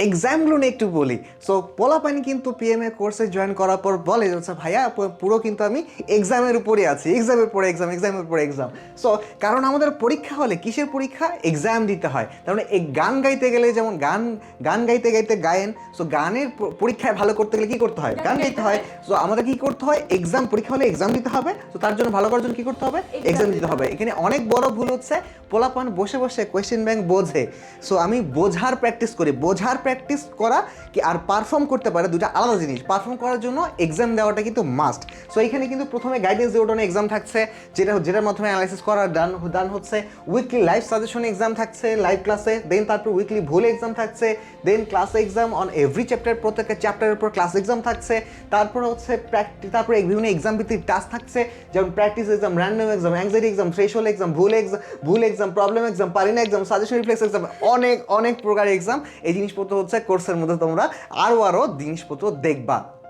এক্সামগুলো নিয়ে একটু বলি। সো পোলাপানি কিন্তু পিএমএ কোর্সে জয়েন করার পর বলে যে ভাইয়া পুরো কিন্তু আমি এক্সামের উপরে আছি, এক্সামের পরে এক্সাম, এক্সামের পরে এক্সাম। সো কারণ আমাদের পরীক্ষা হলে কিসের পরীক্ষা? এক্সাম দিতে হয়। তার মানে এই গান গাইতে গেলে যেমন গান গান গাইতে গাইতে গায়েন, সো গানের পরীক্ষায় ভালো করতে গেলে কী করতে হয়? গান গাইতে হয়। সো আমাদের কী করতে হয়? এক্সাম, পরীক্ষা হলে এক্সাম দিতে হবে। তো তার জন্য ভালো করার জন্য কী করতে হবে? এক্সাম দিতে হবে। এখানে অনেক বড় ভুল হচ্ছে, পোলাপান বসে বসে কোয়েশ্চেন ব্যাংক বোঝে। সো আমি বোঝার প্র্যাকটিস করি, বোঝার প্র্যাকটিস করা কি আর পারফর্ম করতে পারে দুটো আলাদা জিনিস। পারফর্ম করার জন্য এক্সাম দেওয়াটা কিন্তু মাস্ট। সো এখানে কিন্তু প্রথমে গাইডেন্স জিরোডনে এক্সাম থাকছে, যেটার মাধ্যমে অ্যানালাইসিস করা ডান হচ্ছে। উইকলি লাইভ সাজেশন এক্সাম থাকছে লাইভ ক্লাসে, দেন তারপর উইকলি ভুল এক্সাম থাকছে, then class exam on every chapter, প্রত্যেকটা চ্যাপ্টারের উপর ক্লাস এক্সাম থাকছে। তারপর হচ্ছে তারপরে বিভিন্ন এক্সাম ভিত্তিক টাস্ক থাকছে, যেমন practice exam, random exam, anxiety exam, threshold exam, ভুল এক্সাম, প্রবলেম এক্সাম, পারিনা এক্সাম, সাজেশন রিফ্লেক্স এক্সাম, অনেক প্রকার এক্সাম। এই জিনিসপত্র হচ্ছে কোর্সের মধ্যে তোমরা আরও জিনিসপত্র দেখবা।